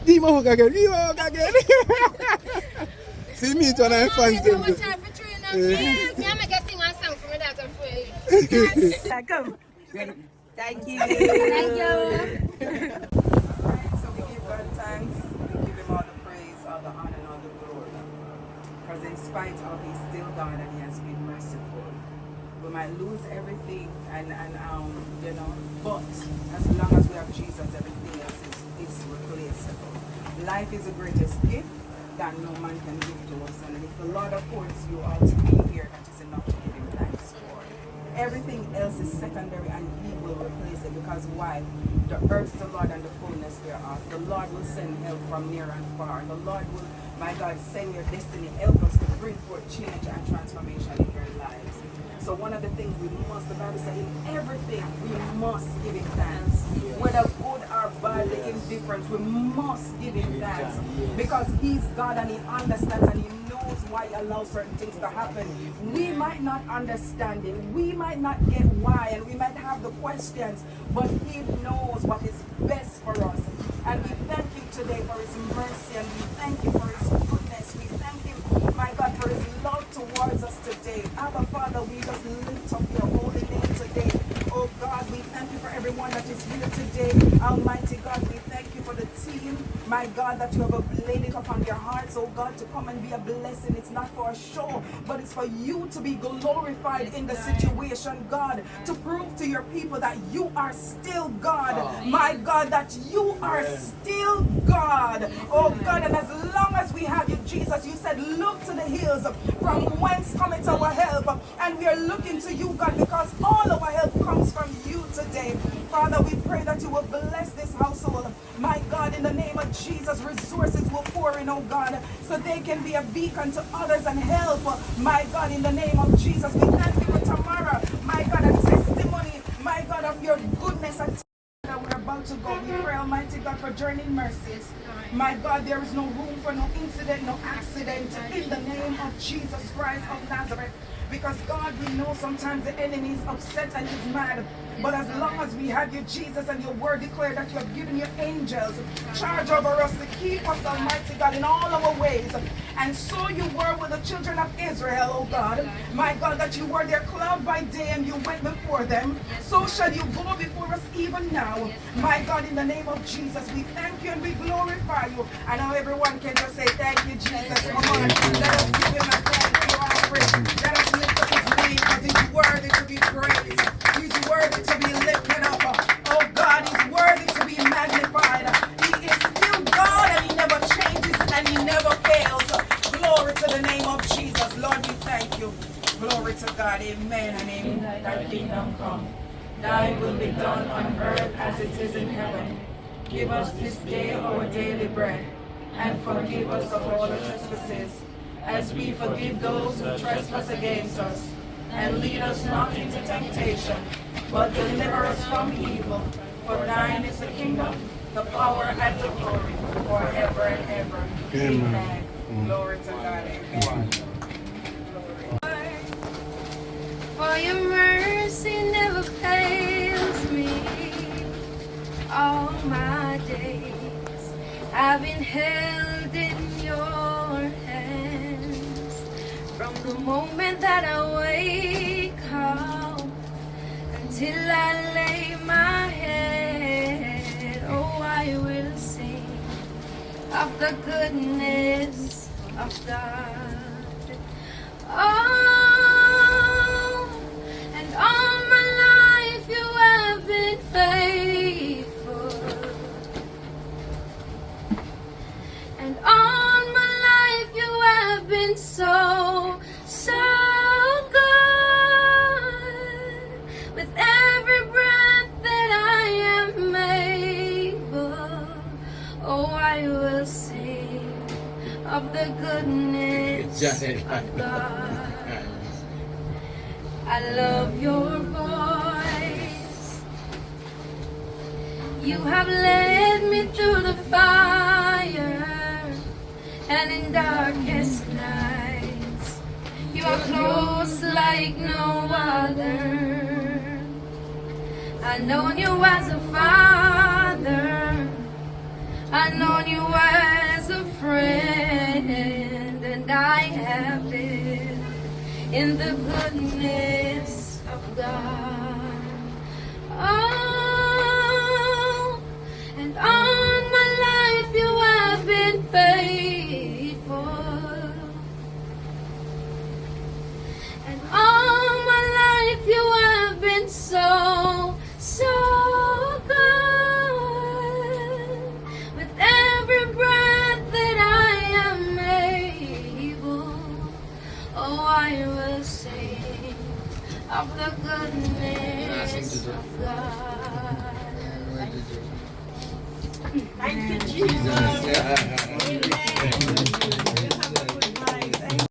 Dima hook again. See me to an fans them. Come. Thank you. Thank you. Alright, so we give God thanks, we give him all the praise, all the honor and all the glory. Because in spite of he's still God and he has been merciful. We might lose everything and you know, but as long as we have Jesus, everything else is replaceable. Life is the greatest gift that no man can give to us. And if the Lord affords you all to be here, that is enough to give him thanks for. Everything else is secondary and he will replace it, because why? The earth is the Lord and the fullness thereof. The Lord will send help from near and far. The Lord will, my God, send your destiny, help us to bring forth change and transformation in your lives. So one of the things we must, the Bible says, in everything we must give him thanks. Whether good or bad, the indifference, we must give him thanks. Because he's God and he understands and he knows why he allows certain things to happen. We might not understand it. We might not get why, and we might have the questions, but he knows what is best for us. And we thank him today for his mercy, and we thank him for his goodness. We thank him, my God, for his love towards us today. Abba Father, we just lift up your holy name today. Oh God, we thank you for everyone that is here today. Almighty God, we thank you for the team, my God, that you have laid it upon their hearts, oh God, to come and be a blessing. It's not for a show, but it's for you to be glorified in the situation, God, to prove to your people that you are still God, my God, that you are still God, oh God. And as long as we have you, Jesus, you said, look to the hills from whence cometh our help, and we are looking to you, God, because all of our help comes from you today. Father, we pray that you will bless this household, my God, in the name of Jesus. Resources will pour in, oh God, so they can be a beacon to others and help, my God, in the name of Jesus. We thank you for tomorrow, my God, a testimony, my God, of your goodness and that we're about to go. We pray, Almighty God, for journeying mercies. My God, there is no room for no incident, no accident, in the name of Jesus Christ of Nazareth. Because God, we know sometimes the enemy is upset and is mad. But as long as we have you, Jesus, and your word declared that you have given your angels charge over us to keep us, Almighty God, in all our ways. And so you were with the children of Israel, oh God. My God, that you were their cloud by day and you went before them. So shall you go before us even now. My God, in the name of Jesus, we thank you and we glorify you. And now everyone can just say, thank you, Jesus. Come on, let us give him a thank you offering. Let us lift up his name, because he's worthy to be praised. He's worthy to be lifted up. Oh God, he's worthy to be magnified. He is still God and he never changes and he never fails. Glory to the name of Jesus. Lord, we thank you. Glory to God. Amen and amen. Thy kingdom come. Thy will be done on earth as it is in heaven. Give us this day our daily bread, and forgive us of all our trespasses, as we forgive those who trespass against us. And lead us not into temptation, but deliver us from evil. For thine is the kingdom, the power, and the glory, forever and ever. Amen. Glory to God. Amen. For your mercy never fails me. All my days I've been held in your hands. From the moment that I wake up until I lay my head, oh, I will sing of the goodness of God. Oh, and all my life you have been faithful. And all my life you have been so, so good. With every breath that I am able, oh, I will sing of the goodness of God. I love your voice. You have led me through the fire and in darkest nights. You are close like no other. I've known you as a father, I've known you as a friend, and I have lived in the goodness of God. Oh, and all my life you have been faithful. And all my life you have been so, so good. With every breath that I am able, oh, I will sing of the goodness of God. Thank you, Jesus.